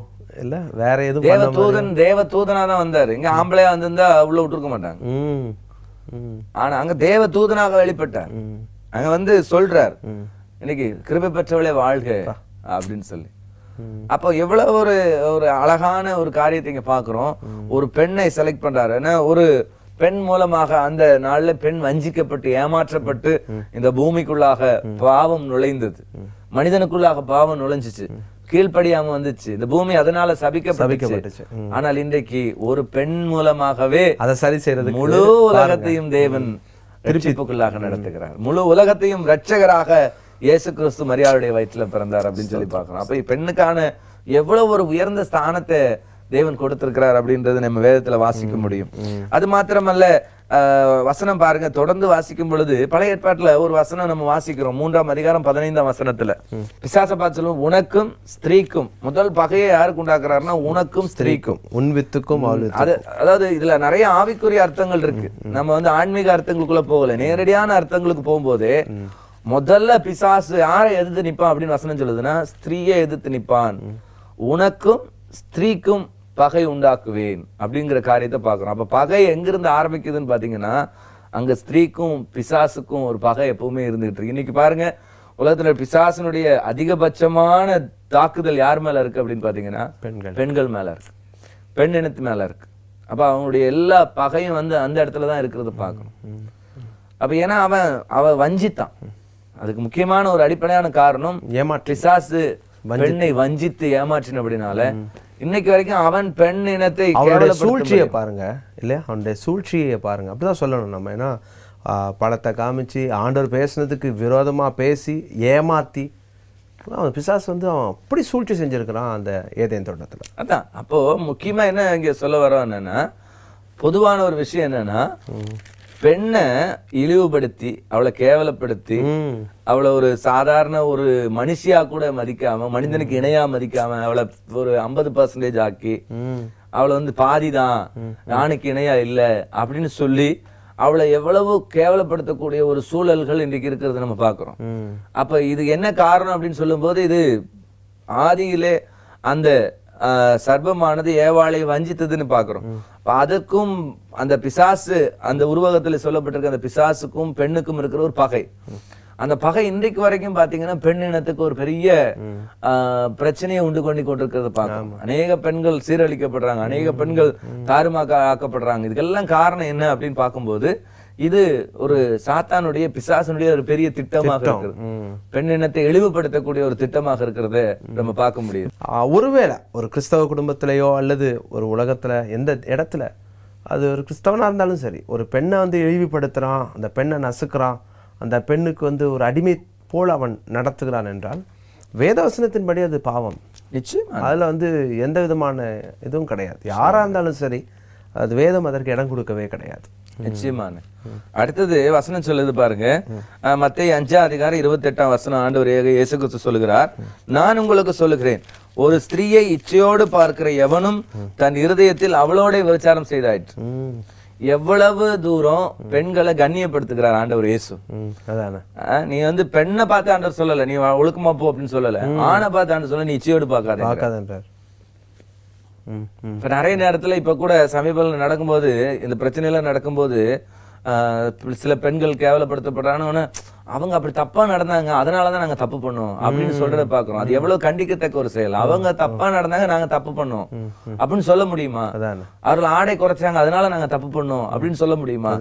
Speaker 1: இல்ல வேற எதுவும்
Speaker 2: தேவ தூதனா தான் வந்தாரு. இங்க ஆம்பளையா வந்திருந்தா உள்ள விட்டுருக்க மாட்டாங்க. ஆனா அங்க தேவ தூதனாக வெளிப்பட்டார். அங்க வந்து சொல்றார், இன்னைக்கு கிருபை பெற்றவளே வாழ்க அப்படின்னு சொல்லி. அப்போ எவ்வளவு ஒரு அழகான ஒரு காரியத்தை இங்க பாக்குறோம். ஒரு பெண்ணை செலக்ட் பண்றாரு. ஏன்னா ஒரு பெண் மூலமாக அந்த நாள்ல பெண் வஞ்சிக்கப்பட்டு ஏமாற்றப்பட்டு இந்த பூமிக்குள்ளாக பாவம் நுழைந்தது, மனிதனுக்குள்ளாக பாவம் நுழைஞ்சிச்சு, கீழ்ப்படியாம வந்துச்சு, இந்த பூமி அதனால சபிக்கப்பட்டுச்சு. ஆனால் இன்றைக்கு ஒரு பெண் மூலமாகவே அதை சரி செய்யறது முழு உலகத்தையும் தேவன் ரட்சிப்புக்குள்ளாக நடத்துகிறார். முழு உலகத்தையும் ரட்சகராக இயேசு கிறிஸ்து மரியாளுடைய வயிற்றுல பிறந்தார் அப்படின்னு சொல்லி பாக்குறோம். அப்ப பெண்ணுக்கான எவ்வளவு ஒரு உயர்ந்த ஸ்தானத்தை தேவன் கொடுத்திருக்கிறார் அப்படின்றது நம்ம வேதத்துல வாசிக்க முடியும். அது மாத்திரமல்ல, வசனம் பாருங்க, தொடர்ந்து வாசிக்கும் பொழுது பழைய ஏற்பாட்டுல ஒரு வசனம் நம்ம வாசிக்கிறோம், 3ஆம் அதிகாரம் 15ஆம் வசனத்துல. பிசாச பார்த்து சொல்லுவோம், உனக்கும் ஸ்திரீக்கும். முதல் பகையை யாருக்கு உண்டாக்குறாருன்னா உனக்கும் ஸ்திரீக்கும்,
Speaker 1: உன் வித்துக்கும்.
Speaker 2: அதாவது இதுல நிறைய ஆவிக்குரிய அர்த்தங்கள் இருக்கு. நம்ம வந்து ஆன்மீக அர்த்தங்களுக்குள்ள போகல, நேரடியான அர்த்தங்களுக்கு போகும்போது முதல்ல பிசாசு யாரை எதிர்த்து நிப்பான் அப்படின்னு வசனம் சொல்லுதுன்னா ஸ்திரீயை எதிர்த்து நிப்பான். உனக்கும் ஸ்திரீக்கும் பகை உண்டாக்குவேன் அப்படிங்கிற காரியத்தை பார்க்கிறோம். அப்ப பகை எங்கிருந்து ஆரம்பிக்குதுன்னு பாத்தீங்கன்னா அங்க ஸ்திரீக்கும் பிசாசுக்கும் ஒரு பகை எப்பவுமே இருந்துகிட்டு இருக்கு. இன்னைக்கு பாருங்க, உலகத்துல பிசாசனுடைய அதிகபட்சமான தாக்குதல் யார் மேல இருக்கு அப்படின்னு பாத்தீங்கன்னா பெண்கள் மேல இருக்கு, பெண் இனத்து மேல இருக்கு. அப்ப அவங்களுடைய எல்லா பகையும் வந்து அந்த இடத்துலதான் இருக்கிறது பார்க்கணும். அப்ப ஏன்னா அவன் வஞ்சித்தான். அதுக்கு முக்கியமான ஒரு அடிப்படையான காரணம் பிசாசு பெண்ணை வஞ்சித்து ஏமாற்றின அப்படினால இன்னைக்கு வரைக்கும் அவன் பெண் இனத்தை
Speaker 1: சூழ்ச்சியை பாருங்க இல்லையா, அவனுடைய சூழ்ச்சியை பாருங்க. அப்படிதான் சொல்லணும் நம்ம. ஏன்னா படத்தை காமிச்சு ஆண்டவர் பேசுனதுக்கு விரோதமா பேசி ஏமாத்தி அவன் பிசாசு வந்து அவன் அப்படி சூழ்ச்சி செஞ்சிருக்கிறான் அந்த ஏதேன் தோட்டத்துல.
Speaker 2: அதான் அப்போ முக்கியமா என்ன இங்க சொல்ல வரோம் என்னன்னா, பொதுவான ஒரு விஷயம் என்னன்னா, பெண்ணை இழிவுபடுத்தி அவளை கேவலப்படுத்தி அவளை ஒரு சாதாரண ஒரு மனுஷியா கூட மதிக்காம, மனிதனுக்கு இணையா மதிக்காம அவளை ஒரு 50% ஆக்கி அவளை வந்து பாதிதான், ஆணுக்கு இணையா இல்ல அப்படின்னு சொல்லி அவளை எவ்வளவு கேவலப்படுத்தக்கூடிய ஒரு சூழல்கள் இன்றைக்கு இருக்கிறது நம்ம பாக்குறோம். அப்ப இது என்ன காரணம் அப்படின்னு சொல்லும் போது, இது ஆதியிலே அந்த சர்ப்பமானது ஏவாளை வஞ்சித்ததுன்னு பாக்குறோம். அதற்கும் அந்த பிசாசு, அந்த உருவகத்துல சொல்லப்பட்டிருக்க அந்த பிசாசுக்கும் பெண்ணுக்கும் இருக்கிற ஒரு பகை, அந்த பகை இன்றைக்கு வரைக்கும் பாத்தீங்கன்னா பெண் இனத்துக்கு ஒரு பெரிய பிரச்சனையை உண்டு கொண்டு கொண்டிருக்கிறத பார்க்கணும். அநேக பெண்கள் சீரழிக்கப்படுறாங்க, அநேக பெண்கள் தாறுமாக்க ஆக்கப்படுறாங்க. இதுக்கெல்லாம் காரணம் என்ன அப்படின்னு பார்க்கும்போது, இது ஒரு சாத்தானுடைய பிசாசனுடைய ஒரு பெரிய திட்டமாக இருக்கிறது. பெண் இனத்தை இழிவுபடுத்தக்கூடிய ஒரு திட்டமாக இருக்கிறத நம்ம பார்க்க முடியும்.
Speaker 1: ஒருவேளை ஒரு கிறிஸ்தவ குடும்பத்திலேயோ அல்லது ஒரு உலகத்துல எந்த இடத்துல அது ஒரு கிறிஸ்தவனா இருந்தாலும் சரி, ஒரு பெண்ணை வந்து இழிவுபடுத்துறான், அந்த பெண்ணை நசுக்கிறான், அந்த பெண்ணுக்கு வந்து ஒரு அடிமை போல் அவன் நடத்துகிறான் என்றால் வேதவசனத்தின்படி அது பாவம்.
Speaker 2: நிச்சயம்
Speaker 1: அதுல வந்து எந்த விதமான இதுவும் கிடையாது. யாரா இருந்தாலும் சரி, அது வேதம் அதற்கு இடம் கொடுக்கவே கிடையாது.
Speaker 2: நிச்சயமான. அடுத்தது வசனம் சொல்லுது பாருங்க, மத்தேயு 5ஆம் அதிகாரம் 28ஆம் வசனம். ஆண்டவர் இயேசு கிறிஸ்து சொல்லுகிறார், நான் உங்களுக்கு சொல்லுகிறேன், ஒரு ஸ்திரீயை இச்சையோடு பார்க்கிற எவனும் தன் இருதயத்தில் அவளோட விபச்சாரம் செய்தாயிற்று. எவ்வளவு தூரம் பெண்களை கண்ணியப்படுத்துகிறார் ஆண்டவர் இயேசு. நீ வந்து பெண்ணை பார்த்து ஆண்டவர் சொல்லல நீ ஒழுக்கமா போ அப்படின்னு சொல்லல, ஆணை பார்த்து ஆண்டவர் சொல்ல நீ இச்சையோடு பார்க்காத. இப்ப நிறைய நேரத்துல இப்ப கூட சமீபத்தில் நடக்கும்போது, இந்த பிரச்சனை எல்லாம் நடக்கும்போது சில பெண்கள் கேவலப்படுத்தப்படுறான்னு, அவங்க அப்படி தப்பா நடந்தாங்க அதனாலதான் நாங்க தப்பு பண்ணோம் அப்படின்னு சொல்றத பாக்குறோம். அது எவ்வளவு கண்டிக்கத்தக்க ஒரு செயல். அவங்க தப்பா நடந்தாங்க நாங்க தப்பு பண்ணோம் அப்படின்னு சொல்ல முடியுமா? அவர்கள் ஆடை குறைச்சாங்க அதனால நாங்க தப்பு பண்ணோம் அப்படின்னு சொல்ல முடியுமா?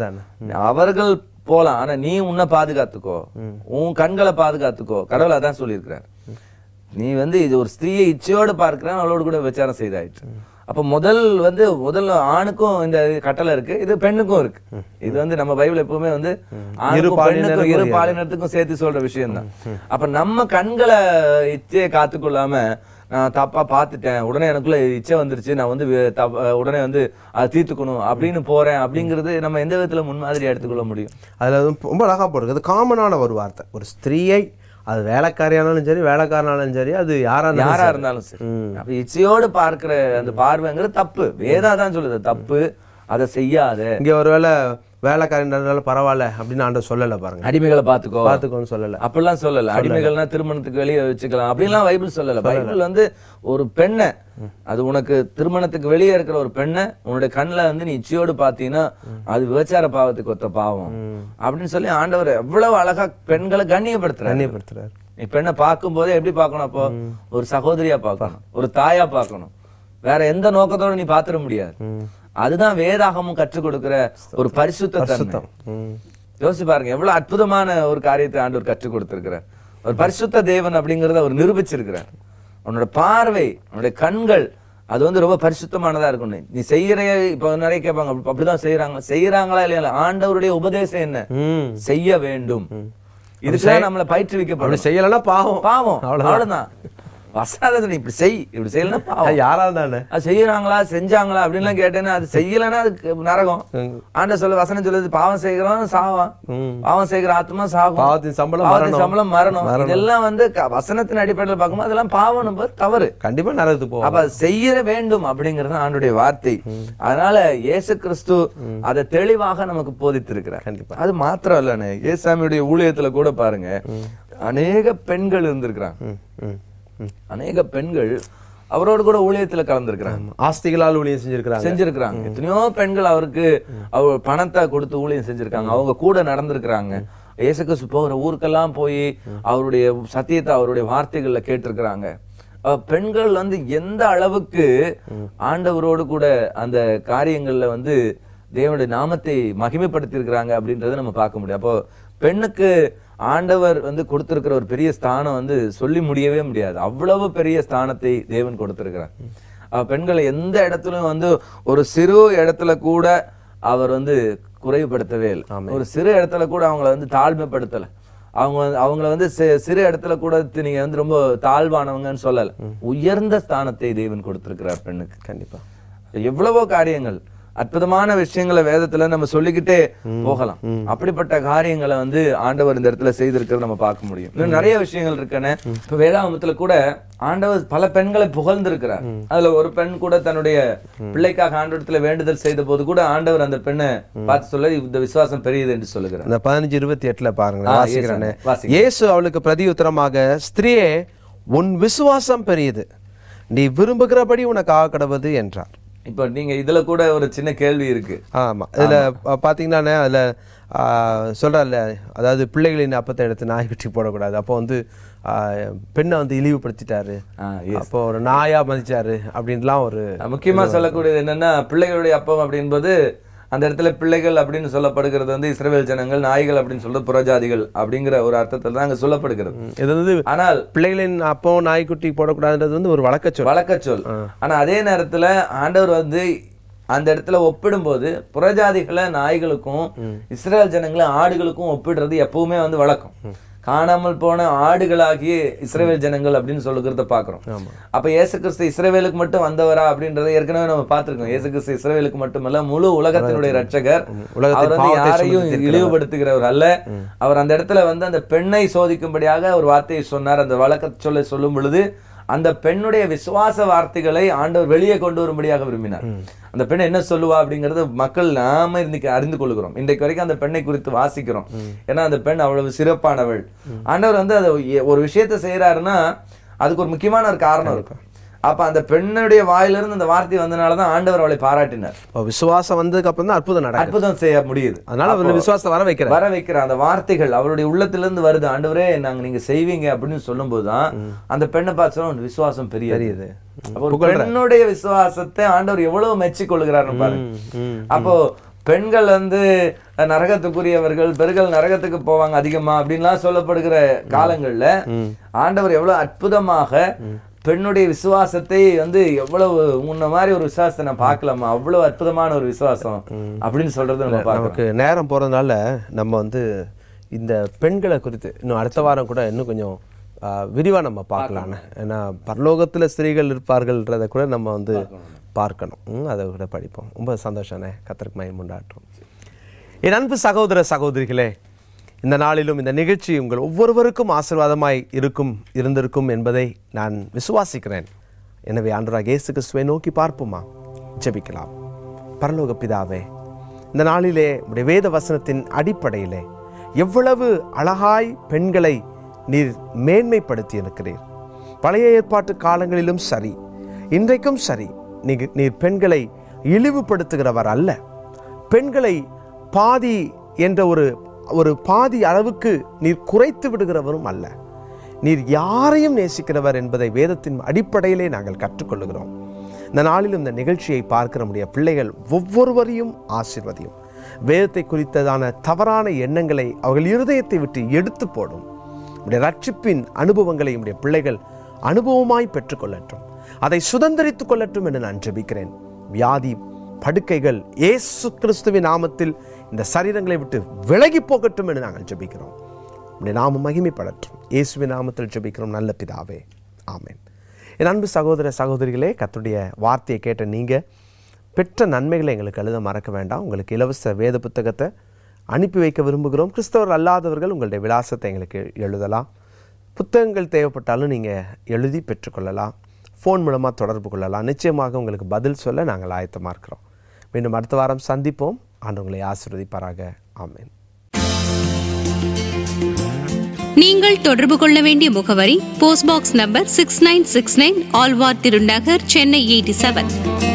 Speaker 2: அவர்கள் போலாம், ஆனா நீ உன்னை பாதுகாத்துக்கோ, உன் கண்களை பாதுகாத்துக்கோ. கடவுள் அதான் சொல்லியிருக்கிறார். நீ வந்து இது ஒரு ஸ்திரீயை இச்சையோடு பார்க்கிறான், அவளோடு கூட விசாரம் செய்தாயிற்று. அப்ப முதல்ல ஆணுக்கும் இந்த கட்டளை இருக்கு, இது பெண்ணுக்கும் இருக்கு. இது வந்து நம்ம பைபிள் எப்பவுமே வந்து பெண்ணுக்கும் இரு பாலினத்துக்கும் சேர்த்து சொல்ற விஷயம் தான். அப்ப நம்ம கண்களை இச்சையை காத்துக்கொள்ளாம, நான் தப்பா பாத்துட்டேன், உடனே எனக்குள்ள இச்சை வந்துருச்சு, நான் வந்து உடனே வந்து அதை தீர்த்துக்கணும் அப்படின்னு போறேன் அப்படிங்கிறது நம்ம எந்த விதத்துல முன்மாதிரி எடுத்துக்கொள்ள முடியும்?
Speaker 1: அதுல ரொம்ப அழகா போடுறது காமனான ஒரு வார்த்தை. ஒரு ஸ்திரீயை, அது வேலைக்காரியானாலும் சரி வேலைக்காரனாலும் சரி, அது யாரா
Speaker 2: இருந்தாலும் சரி, அப்ப இச்சையோடு பார்க்கிற அந்த பார்வைங்கிறது தப்பு. வேதாதான் சொல்லுது தப்பு, அதை செய்யாத.
Speaker 1: இங்க ஒருவேளை வேலைக்காரனால பரவாயில்ல அப்படின்னு ஆண்டவர் சொல்லல பாருங்க.
Speaker 2: அடிமைகளை பாத்துக்கோன்னு
Speaker 1: சொல்லல,
Speaker 2: அப்படிலாம் சொல்லல. அடிமைகள்னா திருமணத்துக்கு வெளியே வச்சுக்கலாம் அப்படின்லாம் பைபிள் சொல்லல. பைபிள் வந்து ஒரு பெண்ணை, அது உனக்கு திருமணத்துக்கு வெளியே இருக்கிற ஒரு பெண்ணை உன்னுடைய கண்ணுல வந்து நீ இச்சையோடு பாத்தீங்கன்னா அது விபச்சார பாவத்துக்கு ஒத்த பாவம் அப்படின்னு சொல்லி ஆண்டவர் எவ்வளவு அழகா பெண்களை கண்ணியப்படுத்துறாரு. நீ பெண்ணை பார்க்கும் போதே எப்படி பார்க்கணும்? அப்போ ஒரு சகோதரியா பார்க்கணும், ஒரு தாயா பார்க்கணும். வேற எந்த நோக்கத்தோட நீ பாத்துட முடியாது. அதுதான் வேதாகமும் கற்றுக் கொடுக்கிற ஒரு பரிசுத்தம். யோசிச்சு பாருங்க, எவ்வளவு அற்புதமான ஒரு காரியத்தை ஆண்டவர் கற்றுக் கொடுத்திருக்கிறார். ஒரு பரிசுத்த தேவன் அப்படிங்கறத அவர் நிரூபிச்சிருக்கிறார். உன்னோட பார்வை, உன்னுடைய கண்கள், அது வந்து ரொம்ப பரிசுத்தமானதா இருக்கணும். நீ செய்யற, இப்ப நிறைய கேட்பாங்க அப்படிதான் செய்யறாங்களா இல்லையா? ஆண்டவருடைய உபதேசம் என்ன? செய்ய வேண்டும். இதுக்கு நம்மள பயிற்றுவிக்கப்படும்.
Speaker 1: செய்யலன்னா பாவம்
Speaker 2: அவ்வளவுதான். வசனத்தை இப்படி செய்யலன்னா பாவம்.
Speaker 1: யாரா தானே
Speaker 2: அது செய்யறாங்களா செஞ்சாங்களா அப்படின்லாம் கேட்டேன்னா அது செய்யலன்னா அதுக்கு நரகம். ஆண்ட சொல்ல வசனம் சொல்லுது பாவம் செய்கிறோம் சாவான், பாவம் செய்கிற ஆத்மா சாகும்,
Speaker 1: பாவத்தின் சம்பளம்
Speaker 2: மரணம். இதெல்லாம் வந்து வசனத்தின் அடிப்படையில் பார்க்கும்போது அதெல்லாம் பாவம் தவறு,
Speaker 1: கண்டிப்பா நரகத்துக்கு போகும்.
Speaker 2: அப்ப செய்ய வேண்டும் அப்படிங்கறது ஆண்டுடைய வார்த்தை. அதனால இயேசு கிறிஸ்து அதை தெளிவாக நமக்கு போதித்திருக்கிறார்.
Speaker 1: கண்டிப்பா.
Speaker 2: அது மாத்திரம் இல்லன்னு இயேசுசாமியுடைய ஊழியத்துல கூட பாருங்க, அநேக பெண்கள் இருந்திருக்கிறாங்க. அநேக பெண்கள் அவரோடு கூட ஊழியத்துல கலந்துருக்கிறாங்க,
Speaker 1: ஆஸ்திகளால் ஊழியம் செஞ்சிருக்கிறாங்க.
Speaker 2: எத்தனையோ பெண்கள் அவருக்கு அவர் பணத்தை கொடுத்து ஊழியம் செஞ்சிருக்காங்க, அவங்க கூட நடந்திருக்கிறாங்க. இயேசு கிறிஸ்து போகிற ஊருக்கெல்லாம் போய் அவருடைய சத்தியத்தை அவருடைய வார்த்தைகள்ல கேட்டிருக்கிறாங்க. பெண்கள் வந்து எந்த அளவுக்கு ஆண்டவரோடு கூட அந்த காரியங்கள்ல வந்து தேவனுடைய நாமத்தை மகிமைப்படுத்தி இருக்கிறாங்க அப்படின்றத நம்ம பார்க்க முடியும். அப்போ பெண்ணுக்கு ஆண்டவர் வந்து கொடுத்திருக்கிற ஒரு பெரிய ஸ்தானம் வந்து சொல்லி முடியவே முடியாது. அவ்வளவு பெரிய ஸ்தானத்தை தேவன் கொடுத்திருக்கிறார். பெண்களை எந்த இடத்துலயும் வந்து ஒரு சிறு இடத்துல கூட அவர் வந்து குறைவுபடுத்தவே இல்லை. ஒரு சிறு இடத்துல கூட அவங்கள வந்து தாழ்மைப்படுத்தல. அவங்கள வந்து சிறு இடத்துல கூட நீங்க வந்து ரொம்ப தாழ்வானவங்கன்னு சொல்லல. உயர்ந்த ஸ்தானத்தை தேவன் கொடுத்திருக்கிறார் பெண்ணுக்கு.
Speaker 1: கண்டிப்பா
Speaker 2: எவ்வளவோ காரியங்கள், அற்புதமான விஷயங்களை வேதத்துல நம்ம சொல்லிக்கிட்டே போகலாம். அப்படிப்பட்ட காரியங்களை வந்து ஆண்டவர் இந்த இடத்துல செய்திருக்கிறது நம்ம பார்க்க முடியும். இன்னும் நிறைய விஷயங்கள் இருக்குன்னு இப்ப வேதாகமத்துல கூட ஆண்டவர் பல பெண்களை புகழ்ந்திருக்கிறார். அதுல ஒரு பெண் கூட தன்னுடைய பிள்ளைக்காக ஆண்டவரத்துல வேண்டுதல் செய்த போது கூட ஆண்டவர் அந்த பெண்ணை பார்த்து சொல்ல இந்த விசுவாசம் பெரியது என்று சொல்லுகிறார்.
Speaker 1: இந்த 15:28 பாருங்க, இயேசு அவளுக்கு பிரதியுத்தரமாக, ஸ்திரீயே உன் விசுவாசம் பெரியது, நீ விரும்புகிறபடி உனக்கு ஆக கடவது என்றார்.
Speaker 2: இப்ப நீங்க இதுல கூட ஒரு சின்ன கேள்வி இருக்கு.
Speaker 1: ஆமா, இதுல பாத்தீங்கன்னா அதுல சொல்றாருல, அதாவது பிள்ளைகளின் அப்பத்தை எடுத்து நாய்க்குட்டி போடக்கூடாது. அப்போ வந்து பெண்ணை வந்து இழிவுபடுத்திட்டாரு, அப்போ ஒரு நாயா மதிச்சாரு அப்படின்லாம் ஒரு
Speaker 2: முக்கியமா சொல்லக்கூடியது என்னன்னா, பிள்ளைகளுடைய அப்பம் அப்படின்பது அந்த இடத்துல பிள்ளைகள் அப்படின்னு சொல்லப்படுகிறது வந்து இஸ்ரவேல் ஜனங்கள், நாய்கள் அப்படின்னு சொல்றது புறஜாதிகள் அப்படிங்கிற ஒரு அர்த்தத்தில் தான் அங்க சொல்லப்படுகிறது.
Speaker 1: இது வந்து
Speaker 2: ஆனால்
Speaker 1: பிள்ளைகளின் அப்போ நாய்க்குட்டி போடக்கூடாதுன்றது வந்து ஒரு வழக்கச்சொல்.
Speaker 2: ஆனா அதே நேரத்துல ஆண்டவர் வந்து அந்த இடத்துல ஒப்பிடும்போது புறஜாதிகளை நாய்களுக்கும் இஸ்ரவேல் ஜனங்களை ஆடுகளுக்கும் ஒப்பிடுறது எப்பவுமே வந்து வழக்கம். காணாமல் போன ஆடுகளாகிய இஸ்ரவேல் ஜனங்கள் அப்படின்னு சொல்லுகிறத பாக்குறோம். அப்ப இயேசு கிறிஸ்து இஸ்ரவேலுக்கு மட்டும் வந்தவரா அப்படின்றத ஏற்கனவே நம்ம பார்த்திருக்கோம். இயேசு கிறிஸ்து இஸ்ரவேலுக்கு மட்டுமல்ல, முழு உலகத்தினுடைய ரட்சகர். அவர் வந்து யாரையும் இழிவுபடுத்துகிறவர் அல்ல. அவர் அந்த இடத்துல வந்து அந்த பெண்ணை சோதிக்கும்படியாக ஒரு வார்த்தையை சொன்னார். அந்த வழக்க சொல்ல சொல்லும் பொழுது அந்த பெண்ணுடைய விசுவாச வார்த்தைகளை ஆண்டவர் வெளியே கொண்டு வரும்படியாக விரும்பினார். அந்த பெண் என்ன சொல்லுவா அப்படிங்கறது மக்கள் நாம இன்னைக்கு அறிந்து கொள்கிறோம். இன்றைக்கு வரைக்கும் அந்த பெண்ணை குறித்து வாசிக்கிறோம். ஏன்னா அந்த பெண் அவ்வளவு சிறப்பானவள். ஆண்டவர் வந்து அதை ஒரு விஷயத்த செய்யறாருன்னா அதுக்கு ஒரு முக்கியமான ஒரு காரணம் இருக்கும். அப்ப அந்த பெண்ணுடைய வாயிலிருந்து அந்த வார்த்தை வந்தனாலதான் ஆண்டவர் அவளை பாராட்டினார்.
Speaker 1: விசுவாசம் வந்ததுக்கு அப்புறம் தான் அற்புதம் செய்ய முடியுது. அதனால விசுவாசத்தை வர வைக்கிற அந்த வார்த்தைகள் அவருடைய உள்ளத்திலிருந்து வருது. ஆண்டவரே நீங்க செய்வீங்க அப்படின்னு சொல்லும் போதுதான் அந்த பெண்ணை பார்த்து விசுவாசம் பெரியது. பெண்ணுடைய விசுவாசத்தை ஆண்டவர் எவ்வளவு மெச்சிக் கொள்கிறார்னு பாருங்க. அப்போ பெண்கள் வந்து நரகத்துக்குரியவர்கள், பெண்கள் நரகத்துக்கு போவாங்க அதிகமா அப்படின்லாம் சொல்லப்படுகிற காலங்கள்ல ஆண்டவர் எவ்வளவு அற்புதமாக பெண்ணுடைய விசுவாசத்தை வந்து எவ்வளவு முன்ன மாதிரி ஒரு விசுவாசத்தை நான் பார்க்கலாமா, அவ்வளவு அற்புதமான ஒரு விசுவாசம் அப்படின்னு சொல்றது நமக்கு நேரம் போறதுனால நம்ம வந்து இந்த பெண்களை குறித்து இன்னும் அடுத்த வாரம் கூட இன்னும் கொஞ்சம் விரிவா நம்ம பார்க்கலான்னு. ஏன்னா பரலோகத்துல ஸ்திரீகள் இருப்பார்கள்ன்றதை கூட நம்ம வந்து பார்க்கணும். அதை கூட படிப்போம். ரொம்ப சந்தோஷம். கர்த்தருக்கு மகிமை உண்டாகட்டும். என் அன்பு சகோதர சகோதரிகளே, இந்த நாளிலும் இந்த நிகழ்ச்சி உங்கள் ஒவ்வொருவருக்கும் ஆசீர்வாதமாய் இருந்திருக்கும் என்பதை நான் விசுவாசிக்கிறேன். எனவே ஆண்டவராகிய இயேசு கிறிஸ்துவை நோக்கி பார்ப்போமா? ஜெபிக்கலாம். பரலோக பிதாவே, இந்த நாளிலே உடைய வேத வசனத்தின் அடிப்படையிலே எவ்வளவு அழகாய் பெண்களை நீர் மேன்மைப்படுத்தி இருக்கிறீர். பழைய ஏற்பாட்டு காலங்களிலும் சரி, இன்றைக்கும் சரி, நீர் பெண்களை இழிவுபடுத்துகிறவர் அல்ல. பெண்களை பாதி என்ற ஒரு பாதி அளவுக்கு நீர் குறைத்து விடுகிறவரும் அல்ல. நீர் யாரையும் நேசிக்கிறவர் என்பதை வேதத்தின் அடிப்படையிலே நாங்கள் கற்றுக்கொள்ளுகிறோம். இந்த நாளிலும் இந்த நிகழ்ச்சியை பார்க்கிற நம்முடைய பிள்ளைகள் ஒவ்வொருவரையும் ஆசீர்வதியும். வேதத்தை குறித்ததான தவறான எண்ணங்களை அவர்கள் இருதயத்தை விட்டு எடுத்து போடும். உடைய ரட்சிப்பின் அனுபவங்களை உடைய பிள்ளைகள் அனுபவமாய் பெற்றுக்கொள்ளட்டும், அதை சுதந்திரித்துக் கொள்ளட்டும் என்று நான் ஜெபிக்கிறேன். வியாதி படுக்கைகள் இயேசு கிறிஸ்துவின் நாமத்தில் இந்த சரீரங்களை விட்டு விலகி போகட்டும் என்று நாங்கள் ஜெபிக்கிறோம். உடைய நாமம் மகிமைப்படட்டும். இயேசுவின் நாமத்தில் ஜெபிக்கிறோம் நல்ல பிதாவே, ஆமென். என் அன்பு சகோதர சகோதரிகளே, கர்த்தருடைய வார்த்தையை கேட்ட நீங்கள் பெற்ற நன்மைகளை எங்களுக்கு எழுத மறக்க வேண்டாம். உங்களுக்கு இலவச வேத புத்தகத்தை அனுப்பி வைக்க விரும்புகிறோம். கிறிஸ்தவர் அல்லாதவர்கள் உங்களுடைய விலாசத்தை எங்களுக்கு எழுதலாம். புத்தகங்கள் தேவைப்பட்டாலும் நீங்கள் எழுதி பெற்றுக்கொள்ளலாம். ஃபோன் மூலமாக தொடர்பு கொள்ளலாம். நிச்சயமாக உங்களுக்கு பதில் சொல்ல நாங்கள் ஆயத்தமாக இருக்கிறோம். மீண்டும் அடுத்த வாரம் சந்திப்போம். ஆண்டவர் உங்களை ஆசீர்வதிப்பாராக. ஆமென்.
Speaker 3: நீங்கள் தொடர்பு கொள்ள வேண்டிய முகவரி post box number 6969, Alwar Thirunagar, Chennai 87.